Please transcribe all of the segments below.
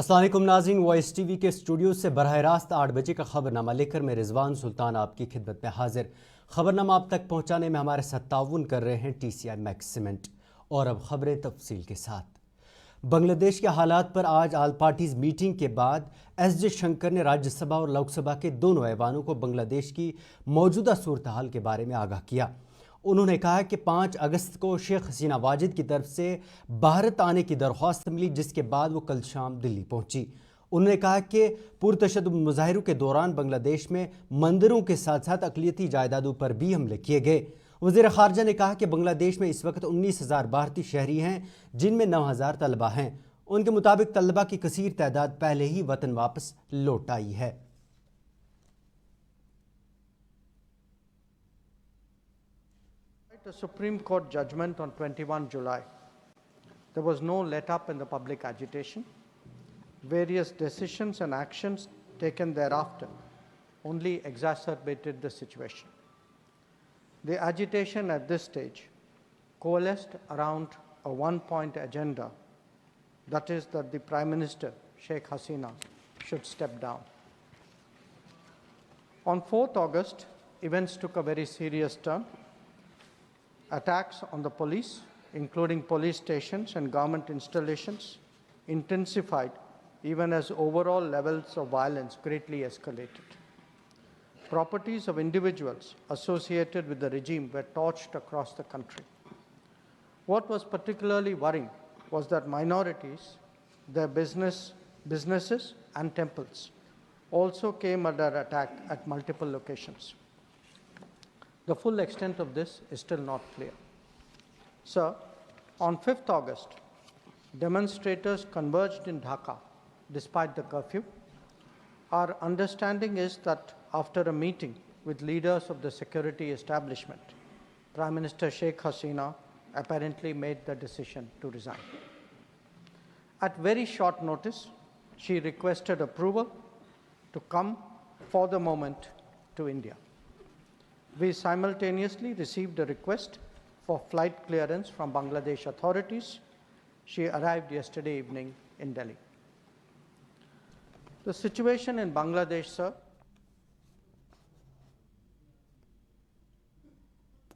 अस्सलाम वालेकुम नाज़रीन, वॉइस टीवी के स्टूडियो से बरह रास्त 8 बजे का खबरनामा लेकर मैं रिजवान सुल्तान आपकी खिदमत में हाजिर। खबरनामा आप तक पहुंचाने में हमारे साथ ताउन कर रहे हैं TCI मैक्स सीमेंट। और अब खबरें तफसील के साथ। बांग्लादेश के हालात पर आज ऑल पार्टीज मीटिंग के बाद SJ शंकर ने राज्यसभा और लोकसभा के दोनों ऐवानों को बांग्लादेश की मौजूदा सूरत हाल के बारे में आगाह किया। उन्होंने कहा कि 5 अगस्त को शेख हसीना वाजिद की तरफ से भारत आने की दरख्वास्त मिली, जिसके बाद वो कल शाम दिल्ली पहुंची। उन्होंने कहा कि पुरतशद्दुद मुजाहिरों के दौरान बांग्लादेश में मंदिरों के साथ साथ अक़लियती जायदादों पर भी हमले किए गए। वज़ीर ख़ारजा ने कहा कि बांग्लादेश में इस वक्त 19,000 भारतीय शहरी हैं, जिनमें 9,000 तलबा हैं। उनके मुताबिक तलबा की कसीर तादाद पहले ही वतन वापस लौट आई है। The Supreme Court judgment on 21 July. There was no let-up in the public agitation. Various decisions and actions taken thereafter only exacerbated the situation. The agitation at this stage coalesced around a one-point agenda, that is that the Prime Minister, Sheikh Hasina, should step down. On 4th August, events took a very serious turn. Attacks on the police, including police stations and government installations, intensified even as overall levels of violence greatly escalated. Properties of individuals associated with the regime were torched across the country. What was particularly worrying was that minorities, their businesses and temples also came under attack at multiple locations. The full extent of this is still not clear. Sir, on 5th August, demonstrators converged in Dhaka despite the curfew. Our understanding is that after a meeting with leaders of the security establishment, Prime Minister Sheikh Hasina apparently made the decision to resign. At very short notice, she requested approval to come for the moment to India. We simultaneously received a request for flight clearance from Bangladesh authorities. She arrived yesterday evening in Delhi. The situation in Bangladesh, sir.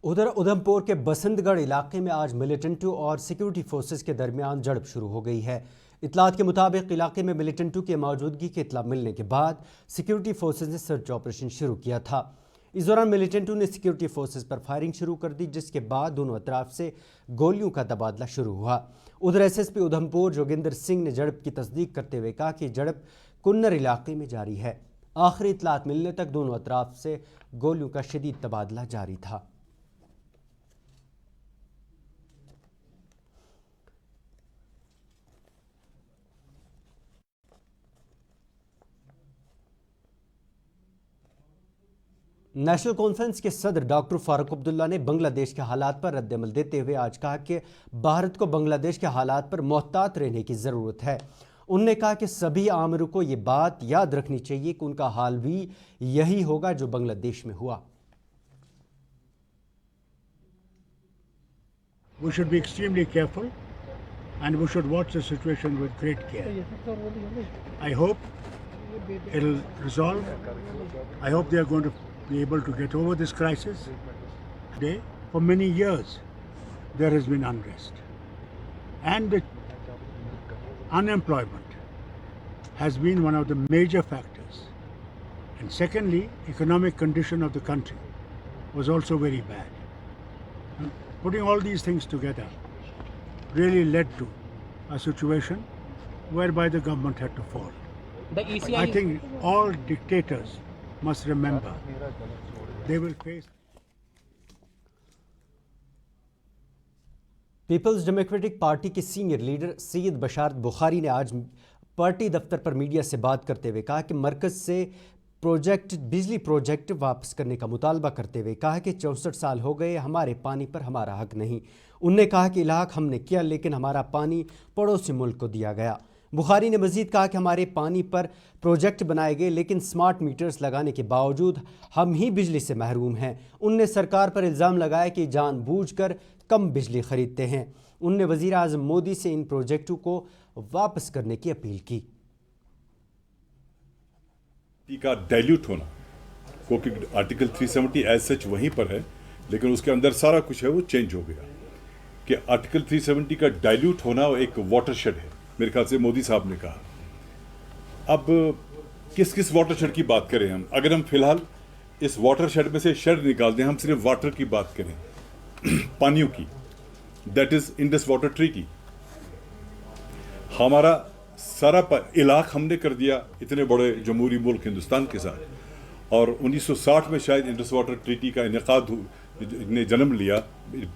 उधर उधमपुर के बसंतगढ़ इलाके में आज मिलिटेंटों और security forces के दरमियान झड़प शुरू हो गई है। इतलात के मुताबिक इलाके में मिलिटेंटों की मौजूदगी की इतला मिलने के बाद सिक्योरिटी फोर्सेस ने सर्च ऑपरेशन शुरू किया था। इस दौरान मिलिटेंटों ने सिक्योरिटी फोर्सेस पर फायरिंग शुरू कर दी, जिसके बाद दोनों अतराफ से गोलियों का तबादला शुरू हुआ। उधर SSP उधमपुर जोगिंदर सिंह ने झड़प की तस्दीक करते हुए कहा कि झड़प कुन्नर इलाके में जारी है। आखिरी इतलात मिलने तक दोनों अतराफ से गोलियों का शदीद तबादला जारी था। नेशनल कॉन्फ्रेंस के सदर डॉक्टर फारूक अब्दुल्ला ने बांग्लादेश के हालात पर रद्दमल देते हुए आज कहा कि भारत को बांग्लादेश के हालात पर मोहतात रहने की ज़रूरत है। उन्होंने कहा कि सभी आमिरों को ये बात याद रखनी चाहिए कि उनका हाल भी यही होगा जो बांग्लादेश में हुआ। We should be extremely careful and we should watch the situation with great care. I hope it'll resolve. I hope they are going to be able to get over this crisis. Today, for many years, there has been unrest. And the unemployment has been one of the major factors. And secondly, economic condition of the country was also very bad. And putting all these things together really led to a situation whereby the government had to fall. I think all dictators must remember they will face. People's democratic party के senior leader Syed Basharat Bukhari ने आज party दफ्तर पर media से बात करते हुए कहा कि मरकज से बिजली प्रोजेक्ट वापस करने का मुतालबा करते हुए कहा कि 64 साल हो गए, हमारे पानी पर हमारा हक नहीं। उन्होंने कहा कि इलाक हमने किया, लेकिन हमारा पानी पड़ोसी मुल्क को दिया गया। बुखारी ने मजीद कहा कि हमारे पानी पर प्रोजेक्ट बनाए गए, लेकिन स्मार्ट मीटर्स लगाने के बावजूद हम ही बिजली से महरूम हैं। उनने सरकार पर इल्ज़ाम लगाया कि जानबूझकर कम बिजली खरीदते हैं। उनने वज़ीर आज़म मोदी से इन प्रोजेक्टों को वापस करने की अपील की। का डाइल्यूट होना, क्योंकि आर्टिकल 370 एज सच वहीं पर है, लेकिन उसके अंदर सारा कुछ है वो चेंज हो गया कि आर्टिकल 370 का डाइल्यूट होना एक वाटरशेड है, मेरे ख्याल से मोदी साहब ने कहा। अब किस किस वाटरशेड की बात करें हम? अगर हम फिलहाल इस वाटरशेड में से शेड निकाल दें, हम सिर्फ वाटर की बात करें पानियों की, that is Indus water treaty. हमारा सारा इलाक हमने कर दिया इतने बड़े जमहूरी मुल्क हिंदुस्तान के साथ, और 1960 में शायद इंडस वाटर ट्रीटी का इनेकाद ने जन्म लिया,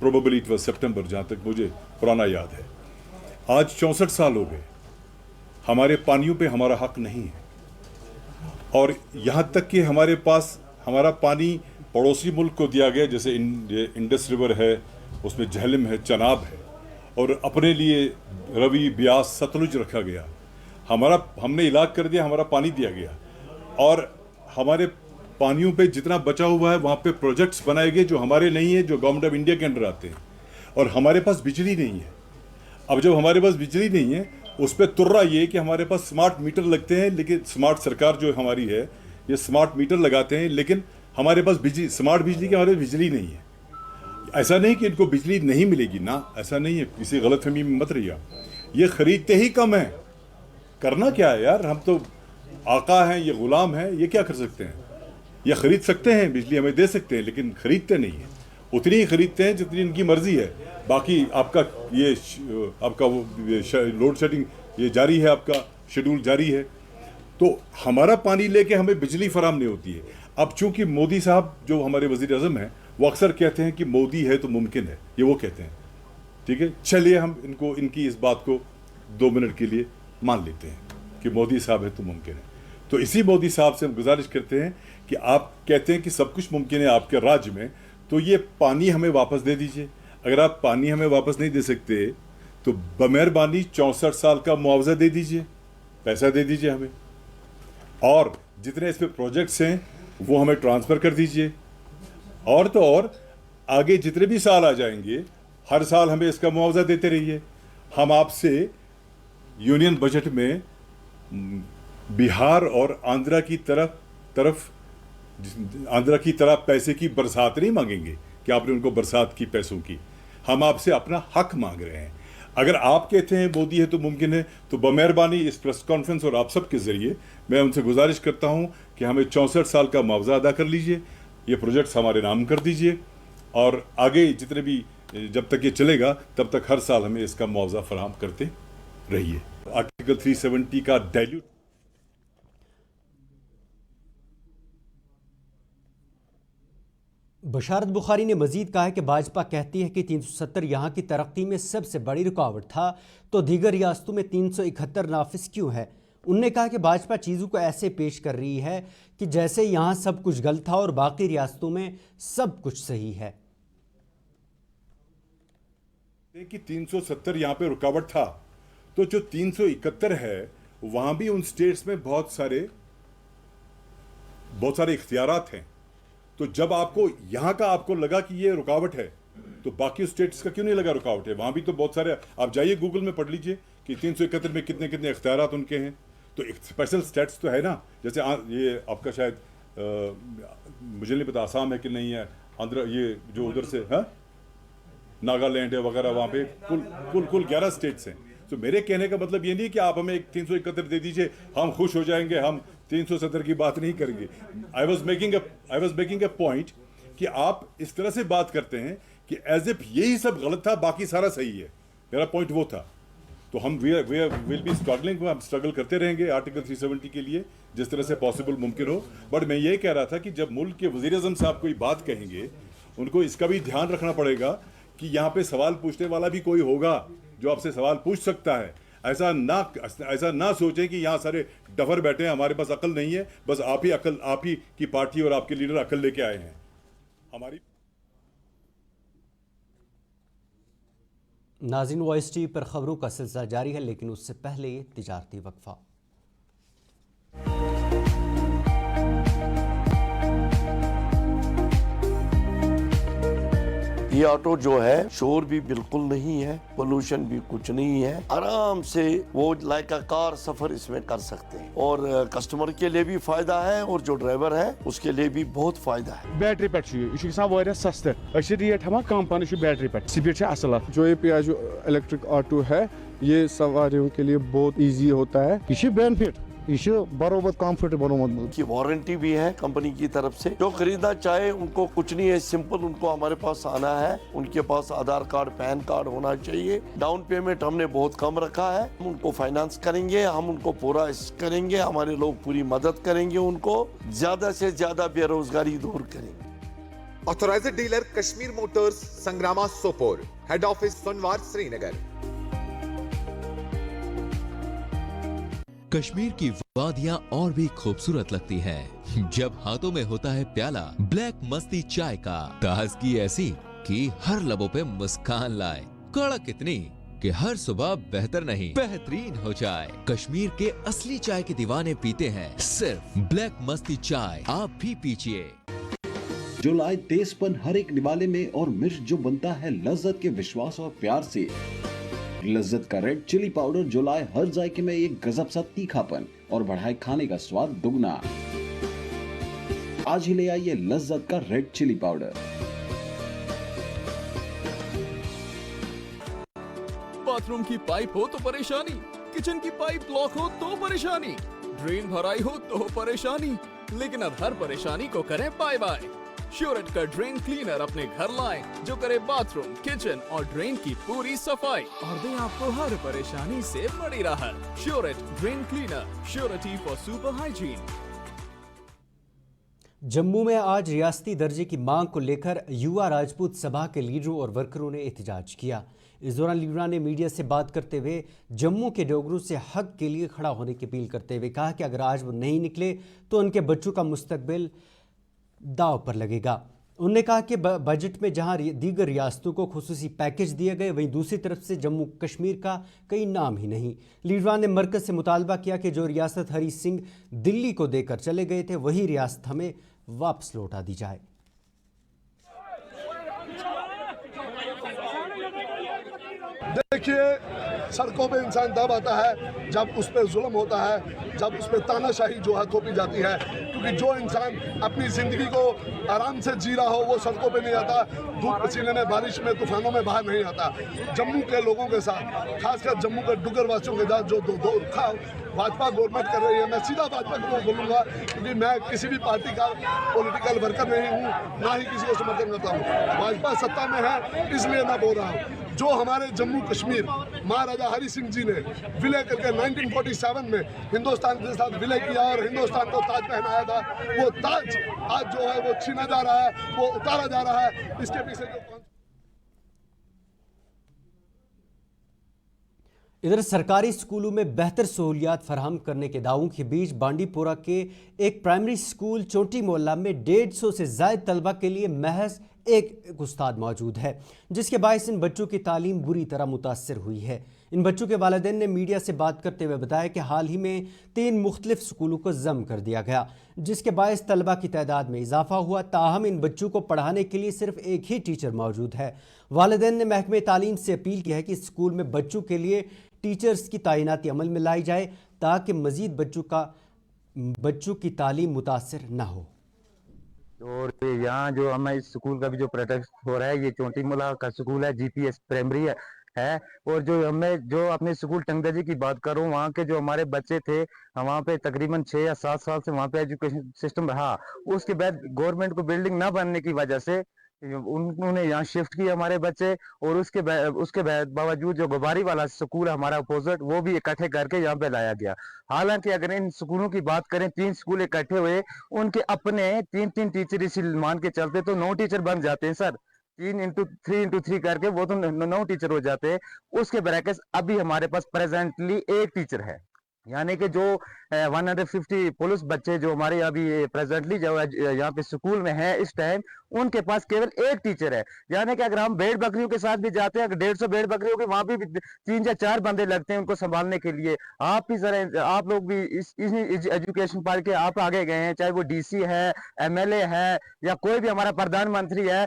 प्रोबेबली इट वाज सितंबर, जहाँ तक मुझे पुराना याद है। आज 64 साल हो गए, हमारे पानियों पे हमारा हक नहीं है, और यहाँ तक कि हमारे पास हमारा पानी पड़ोसी मुल्क को दिया गया, जैसे इंडस रिवर है, उसमें झेलम है, चनाब है, और अपने लिए रवि, ब्यास, सतलुज रखा गया। हमने इलाक कर दिया, हमारा पानी दिया गया, और हमारे पानियों पे जितना बचा हुआ है वहाँ पे प्रोजेक्ट्स बनाए गए जो हमारे नहीं है, जो गवर्नमेंट ऑफ इंडिया के अंडर आते हैं, और हमारे पास बिजली नहीं है। अब जब हमारे पास बिजली नहीं है, उस पर तुर्रा ये कि हमारे पास स्मार्ट मीटर लगते हैं, लेकिन स्मार्ट सरकार जो हमारी है ये स्मार्ट मीटर लगाते हैं, लेकिन हमारे पास स्मार्ट बिजली की हमारे पास बिजली नहीं है। ऐसा नहीं कि इनको बिजली नहीं मिलेगी ना, ऐसा नहीं है, किसी गलतफहमी में मत रहिए। ये खरीदते ही कम है, करना क्या है यार? हम तो आका हैं, ये गुलाम हैं, ये क्या कर सकते हैं? ये खरीद सकते हैं, बिजली हमें दे सकते हैं, लेकिन खरीदते नहीं हैं। उतनी ही खरीदते हैं जितनी इनकी मर्जी है। बाकी आपका लोड शेडिंग ये जारी है, आपका शेड्यूल जारी है, तो हमारा पानी लेके हमें बिजली फराम नहीं होती है। अब चूंकि मोदी साहब जो हमारे वजीर आज़म हैं, वो अक्सर कहते हैं कि मोदी है तो मुमकिन है, ये वो कहते हैं, ठीक है। चलिए हम इनकी इस बात को 2 मिनट के लिए मान लेते हैं कि मोदी साहब है तो मुमकिन है। तो इसी मोदी साहब से हम गुजारिश करते हैं कि आप कहते हैं कि सब कुछ मुमकिन है आपके राज्य में, तो ये पानी हमें वापस दे दीजिए। अगर आप पानी हमें वापस नहीं दे सकते तो बमेहरबानी 64 साल का मुआवजा दे दीजिए, पैसा दे दीजिए हमें, और जितने इस पे प्रोजेक्ट्स हैं वो हमें ट्रांसफ़र कर दीजिए, और तो और आगे जितने भी साल आ जाएंगे हर साल हमें इसका मुआवजा देते रहिए। हम आपसे यूनियन बजट में बिहार और आंध्रा की तरह पैसे की बरसात नहीं मांगेंगे कि आपने उनको बरसात की पैसों की। हम आपसे अपना हक मांग रहे हैं। अगर आप कहते हैं मोदी है तो मुमकिन है, तो बमेहरबानी इस प्रेस कॉन्फ्रेंस और आप सब के ज़रिए मैं उनसे गुजारिश करता हूं कि हमें 64 साल का मुआवजा अदा कर लीजिए, ये प्रोजेक्ट्स हमारे नाम कर दीजिए, और आगे जितने भी जब तक ये चलेगा तब तक हर साल हमें इसका मुआवजा फराहम करते रहिए। आर्टिकल 370 का डाइल्यूट बशारत बुखारी ने मजीद कहा है कि भाजपा कहती है कि 370 यहाँ की तरक्की में सबसे बड़ी रुकावट था, तो दीगर रियासतों में 371 नाफिज क्यों है। उन्होंने कहा कि भाजपा चीज़ों को ऐसे पेश कर रही है कि जैसे यहाँ सब कुछ गलत था और बाकी रियासतों में सब कुछ सही है। कि 370 यहाँ पे रुकावट था, तो जो 371 है वहाँ भी उन स्टेट्स में बहुत सारे इख्तियारात हैं। तो जब आपको यहाँ का आपको लगा कि ये रुकावट है, तो बाकी स्टेट्स का क्यों नहीं लगा रुकावट है? वहाँ भी तो बहुत सारे, आप जाइए गूगल में पढ़ लीजिए कि 371 में कितने कितने इख्तियारात उनके हैं। तो एक स्पेशल स्टेट्स तो है ना, जैसे ये आपका शायद मुझे नहीं पता आसाम है कि नहीं है, आंध्र, ये जो उधर से है नागालैंड है वगैरह, वहाँ पे कुल 11 स्टेट्स हैं। तो मेरे कहने का मतलब ये नहीं कि आप हमें 371 दे दीजिए हम खुश हो जाएंगे, हम 370 की बात नहीं करेंगे। I was making a point कि आप इस तरह से बात करते हैं कि एज इफ यही सब गलत था बाकी सारा सही है। मेरा पॉइंट वो था। तो हम विल बी स्ट्रगलिंग, हम स्ट्रगल करते रहेंगे आर्टिकल 370 के लिए जिस तरह से पॉसिबल मुमकिन हो। बट मैं ये कह रहा था कि जब मुल्क के वज़ीर आज़म साहब कोई बात कहेंगे, उनको इसका भी ध्यान रखना पड़ेगा कि यहाँ पे सवाल पूछने वाला भी कोई होगा जो आपसे सवाल पूछ सकता है। ऐसा ना सोचें कि यहाँ सारे डफर बैठे हैं, हमारे पास अकल नहीं है, बस आप ही की पार्टी और आपके लीडर अकल लेके आए हैं। हमारी नाज़रीन, वॉइस टीवी पर खबरों का सिलसिला जारी है, लेकिन उससे पहले ये तिजारती वक्फा। ये ऑटो जो है शोर भी बिल्कुल नहीं है, पोल्यूशन भी कुछ नहीं है, आराम से वो लाइक अ कार सफर इसमें कर सकते हैं और कस्टमर के लिए भी फायदा है और जो ड्राइवर है उसके लिए भी बहुत फायदा है। बैटरी पे सस्ते रेट हम कम पान बैटरी पे स्पीड असल। जो ये पियाजो इलेक्ट्रिक ऑटो है ये सवारियों के लिए बहुत इजी होता है। ये बेनिफिट ये बरोबर कंफर्टेबल की वारंटी भी है कंपनी की तरफ से। जो खरीदना चाहे उनको कुछ नहीं है, सिंपल उनको हमारे पास आना है, उनके पास आधार कार्ड पैन कार्ड होना चाहिए। डाउन पेमेंट हमने बहुत कम रखा है, हम उनको फाइनेंस करेंगे, हम उनको पूरा करेंगे, हमारे लोग पूरी मदद करेंगे, उनको ज्यादा से ज्यादा बेरोजगारी दूर करेंगे। Authorised dealer Kashmir motors, Sangrama Sopore, head office Sonwar Srinagar. Kashmir की वादियां और भी खूबसूरत लगती हैं जब हाथों में होता है प्याला ब्लैक मस्ती चाय का। ताजगी ऐसी कि हर लबों पे मुस्कान लाए, कड़क इतनी कि हर सुबह बेहतर नहीं बेहतरीन हो जाए। कश्मीर के असली चाय के दीवाने पीते हैं सिर्फ ब्लैक मस्ती चाय, आप भी पीजिए। जो लाए तेजपन हर एक निवाले में और मिर्च जो बनता है लज्जत के विश्वास और प्यार से। लज्जत का रेड चिली पाउडर जो लाए हर जायके में एक गजब सा तीखापन और बढ़ाए खाने का स्वाद दुगना। आज ही ले आइए लज्जत का रेड चिली पाउडर। बाथरूम की पाइप हो तो परेशानी, किचन की पाइप ब्लॉक हो तो परेशानी, ड्रेन भराई हो तो परेशानी, लेकिन अब हर परेशानी को करें बाय बाय। श्योरेट का ड्रेन क्लीनर अपने घर लाएं जो करे बाथरूम, किचन और ड्रेन की पूरी सफाई और दे आपको हर परेशानी से बड़ी राहत। श्योरेट drain cleaner, surety for super hygiene. Jammu में आज रियासती दर्जे की मांग को लेकर युवा राजपूत सभा के लीडरों और वर्करों ने एहतजाज किया। इस दौरान लीडरों ने मीडिया से बात करते हुए जम्मू के डोगरों से हक के लिए खड़ा होने की अपील करते हुए कहा कि अगर आज वो नहीं निकले तो उनके बच्चों का मुस्तकबिल दाव पर लगेगा। उन्होंने कहा कि बजट में जहां दीगर रियासतों को खुसूसी पैकेज दिए गए, वहीं दूसरी तरफ से जम्मू कश्मीर का कई नाम ही नहीं। लीडरों ने मरकज से मुतालबा किया कि जो रियासत हरी सिंह दिल्ली को देकर चले गए थे वही रियासत हमें वापस लौटा दी जाए। देखिए, सड़कों पे इंसान तब आता है जब उस पर जुल्म होता है, जब उस पर तानाशाही जो है थोपी जाती है, क्योंकि जो इंसान अपनी ज़िंदगी को आराम से जी रहा हो वो सड़कों पे नहीं आता, धूप पसीने में, बारिश में, तूफानों में बाहर नहीं आता। जम्मू के लोगों के साथ, खासकर जम्मू के डुगर वासियों के साथ जो भाजपा गवर्नमेंट कर रही है, मैं सीधा भाजपा को बोलूँगा क्योंकि मैं किसी भी पार्टी का पॉलिटिकल वर्कर नहीं हूँ, ना ही किसी को समर्थन करता हूँ। भाजपा सत्ता में है इसलिए मैं बोल रहा हूँ। जो हमारे जम्मू कश्मीर महाराजा हरि सिंह जी ने विलय करके 1947 में हिंदुस्तान के साथ विलय किया और हिंदुस्तान को ताज पहनाया था, वो ताज आज जो है वो छीना जा रहा है, वो उतारा जा रहा है। इसके पीछे जो इधर सरकारी स्कूलों में बेहतर सहूलियात फराहम करने के दावों के बीच बांडीपोरा के एक प्राइमरी स्कूल चोटी मोहल्ला में 150 से ज़ायद तलबा के लिए महज एक उस्ताद मौजूद है, जिसके बायस इन बच्चों की तालीम बुरी तरह मुतासर हुई है। इन बच्चों के वालिदैन ने मीडिया से बात करते हुए बताया कि हाल ही में 3 मुख्तलिफ स्कूलों को जम कर दिया गया, जिसके बायस तलबा की तादाद में इजाफा हुआ। ताहम इन बच्चों को पढ़ाने के लिए सिर्फ एक ही टीचर मौजूद है। वालिदैन ने महकमे तालीम से अपील की है कि स्कूल में बच्चों के लिए टीचर्स की तैनाती अमल में लाई जाए ताकि मजीद बच्चों की तालीम मुतासर न हो। और यहाँ जो हमें इस स्कूल का भी जो प्रोटेक्ट हो रहा है, ये चोटी मोहल्ला का स्कूल है, जीपीएस प्राइमरी है। और जो अपने स्कूल टंगदजी की बात करूँ, वहाँ के जो हमारे बच्चे थे, वहाँ पे तकरीबन 6 या 7 साल से वहाँ पे एजुकेशन सिस्टम रहा। उसके बाद गवर्नमेंट को बिल्डिंग ना बनने की वजह से उन्होंने यहाँ शिफ्ट किया हमारे बच्चे, और उसके बावजूद जो गुबारी वाला स्कूल है हमारा अपोजिट, वो भी इकट्ठे करके यहाँ पे लाया गया। हालांकि अगर इन स्कूलों की बात करें, 3 स्कूल इकट्ठे हुए, उनके अपने 3 टीचर इसी मान के चलते तो 9 टीचर बन जाते हैं सर। 3 × 3 करके वो तो 9 टीचर हो जाते हैं। उसके बरअक्स अभी हमारे पास प्रेजेंटली 1 टीचर है, यानी कि जो 150 पुलिस बच्चे जो हमारे अभी प्रेजेंटली जो यहाँ पे स्कूल में है इस टाइम, उनके पास केवल 1 टीचर है। यानी कि अगर हम भेड़ बकरियों के साथ भी जाते हैं, अगर 150 भेड़ बकरियों के, वहां भी 3 या 4 बंदे लगते हैं उनको संभालने के लिए। आप भी जरा, आप लोग भी इस एजुकेशन पढ़ के आप आगे गए हैं, चाहे वो डीसी है, एमएलए है, या कोई भी हमारा प्रधानमंत्री है,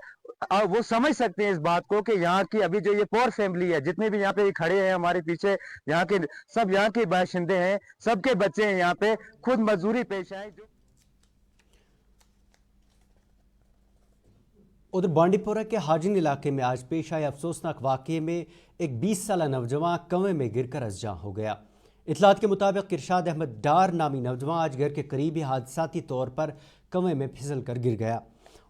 वो समझ सकते हैं इस बात को कि यहाँ की अभी जो ये पोर फैमिली है, जितने भी यहाँ पे खड़े हैं हमारे पीछे, यहाँ के सब यहाँ के बाशिंदे हैं, सबके बच्चे हैं यहाँ पे, खुद मजदूरी पेश आए। उधर बांडीपोरा के हाजिन इलाके में आज पेश आए अफसोसनाक वाक़ये में एक 20 साला नौजवान कुएं में गिरकर अज़जां हो गया। इतलात के मुताबिक इरशाद अहमद डार नामी नौजवान आज घर के करीब ही हादसाती तौर पर कुएं में फिसल कर गिर गया।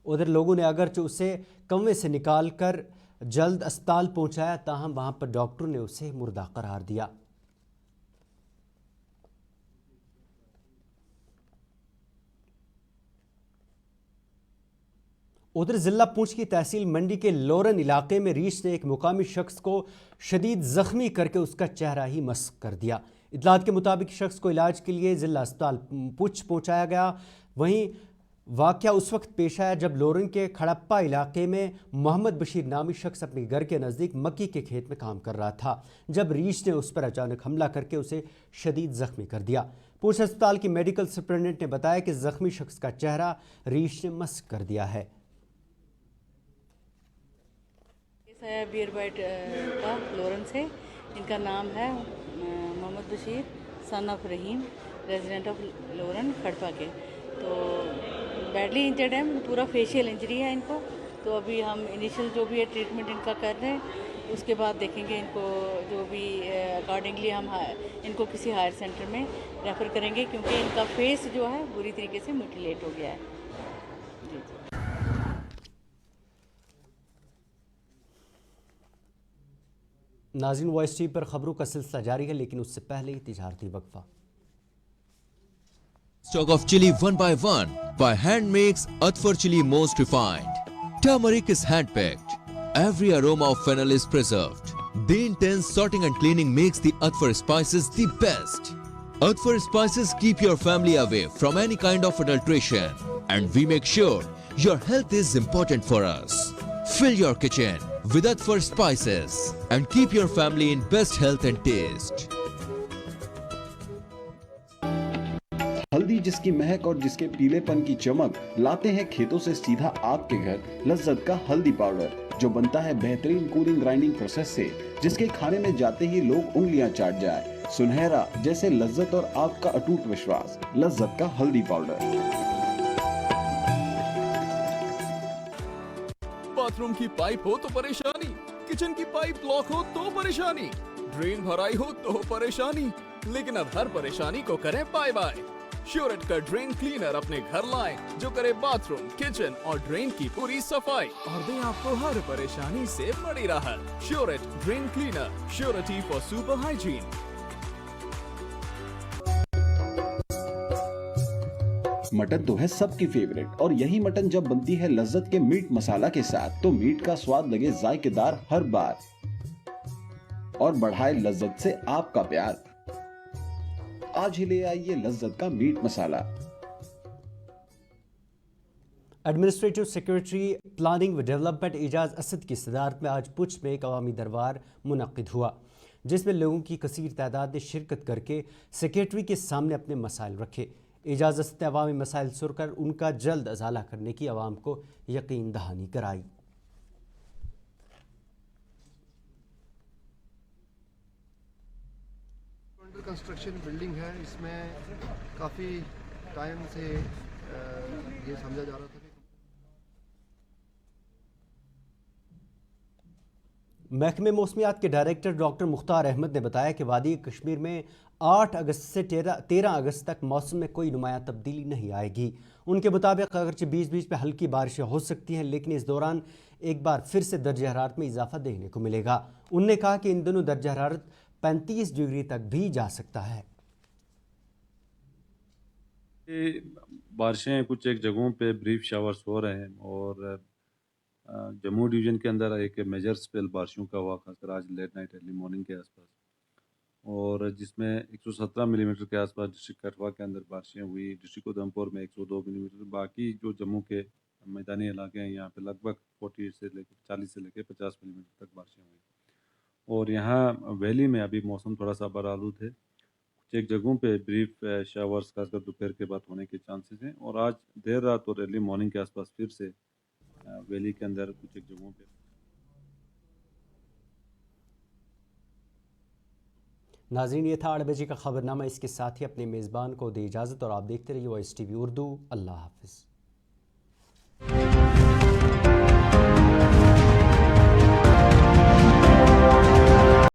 उधर लोगों ने अगरचे उसे कुएं से निकाल कर जल्द अस्पताल पहुंचाया, ताहम वहां पर डॉक्टरों ने उसे मुर्दा करार दिया। उधर जिला पुंछ की तहसील मंडी के लोरन इलाके में रीछ ने एक मुकामी शख्स को शदीद जख्मी करके उसका चेहरा ही मस्क कर दिया। इतलात के मुताबिक शख्स को इलाज के लिए जिला अस्पताल पुंछ पहुंचाया गया। वहीं वाक़या उस वक्त पेश आया जब लोरन के खड़प्पा इलाके में मोहम्मद बशीर नामी शख्स अपने घर के नज़दीक मक्की के खेत में काम कर रहा था, जब रीछ ने उस पर अचानक हमला करके उसे शदीद जख्मी कर दिया। पुंछ अस्पताल की मेडिकल सुपरिटेंडेंट ने बताया कि जख्मी शख्स का चेहरा रीछ ने मस्क कर दिया है। बियर बाइट का लोरन से, इनका नाम है Mohammad Bashir son of Rahim, resident of Loran Khadpa के। तो बैडली इंजर्ड है, पूरा फेशियल इंजरी है इनको। तो अभी हम इनिशियल जो भी है ट्रीटमेंट इनका कर रहे हैं, उसके बाद देखेंगे इनको जो भी अकॉर्डिंगली हम इनको किसी हायर सेंटर में रेफ़र करेंगे, क्योंकि इनका फेस जो है बुरी तरीके से म्यूटिलेट हो गया है। जी जी। नाज़रीन, वॉइस टीवी पर खबरों का सिलसिला जारी है, लेकिन उससे पहले ही तिजारती वक्फा। Stock of chili one by one by hand makes Atfar chili most refined. Turmeric is hand-picked. Every aroma of fennel is preserved. The intense sorting and cleaning makes the Atfar spices the best. Atfar spices keep your family away from any kind of adulteration. And we make sure your health is important for us. Fill your kitchen with Atfar spices and keep your family in best health and taste. हल्दी जिसकी महक और जिसके पीलेपन की चमक लाते हैं खेतों से सीधा आपके घर लज्जत का हल्दी पाउडर, जो बनता है बेहतरीन कूलिंग ग्राइंडिंग प्रोसेस से, जिसके खाने में जाते ही लोग उंगलियां चाट जाए। सुनहरा जैसे लज्जत और आपका अटूट विश्वास, लज्जत का हल्दी पाउडर। बाथरूम की पाइप हो तो परेशानी, किचन की पाइप ब्लॉक हो तो परेशानी, ड्रेन भराई हो तो परेशानी, लेकिन अब हर परेशानी को करें बाय बाय। श्योरेट का ड्रेन क्लीनर अपने घर लाएं, जो करे बाथरूम, किचन और ड्रेन की पूरी सफाई और दे आपको हर परेशानी से बड़ी राहत। श्योरेट drain cleaner, surety for super hygiene. Mutton तो है सबकी फेवरेट, और यही मटन जब बनती है लज्जत के मीट मसाला के साथ, तो मीट का स्वाद लगे जायकेदार हर बार और बढ़ाए लज्जत से आपका प्यार। आज ही ले आइए लज्जत का मीट मसाला। एडमिनिस्ट्रेटिव सेक्रेटरी प्लानिंग व डेवलपमेंट एजाज असद की सदारत में आज पुंछ में एक अवामी दरबार मुनक्किद हुआ, जिसमें लोगों की कसीर तादाद ने शिरकत करके सेक्रेटरी के सामने अपने मसाइल रखे। एजाज असद ने अवामी मसाइल सुनकर उनका जल्द अजाला करने की आवाम को यकीन दहानी कराई। कंस्ट्रक्शन बिल्डिंग है, इसमें काफ़ी टाइम से ये समझा जा रहा था कि महकमे मौसमियात के डायरेक्टर डॉक्टर मुख्तार अहमद ने बताया कि वादी कश्मीर में 8 अगस्त से 13 अगस्त तक मौसम में कोई नुमाया तब्दीली नहीं आएगी। उनके मुताबिक अगरचे बीच बीच में हल्की बारिशें हो सकती हैं, लेकिन इस दौरान एक बार फिर से दर्ज हरारत में इजाफा देखने को मिलेगा। उन्होंने कहा कि इन दिनों दर्ज हरारत 35 डिग्री तक भी जा सकता है। बारिशें कुछ एक जगहों पे ब्रीफ शावर्स हो रहे हैं, और जम्मू डिवीज़न के अंदर एक मेजर स्पेल बारिशों का हुआ, खासकर आज लेट नाइट अर्ली मॉर्निंग के आसपास, और जिसमें 117 मिलीमीटर के आसपास डिस्ट्रिक्ट कठवा के अंदर बारिशें हुई। डिस्ट्रिक्ट उधमपुर में 102 मिलीमीटर। बाकी जो जम्मू के मैदानी इलाके हैं, यहाँ पे लगभग 40 से लेकर 50 मिलीमीटर तक बारिशें हुई। और यहाँ वैली में अभी मौसम थोड़ा सा बरालूद है। कुछ एक जगहों पे ब्रीफ शावर्स खासकर दोपहर के बाद होने के चांसेस हैं, और आज देर रात और अर्ली मॉर्निंग के आसपास फिर से वैली के अंदर कुछ एक जगहों पे। नाज़रीन, ये था 8 बजे का खबरनामा। इसके साथ ही अपने मेज़बान को दे इजाज़त और आप देखते रहिए OS TV उर्दू। अल्लाह हाफिज़।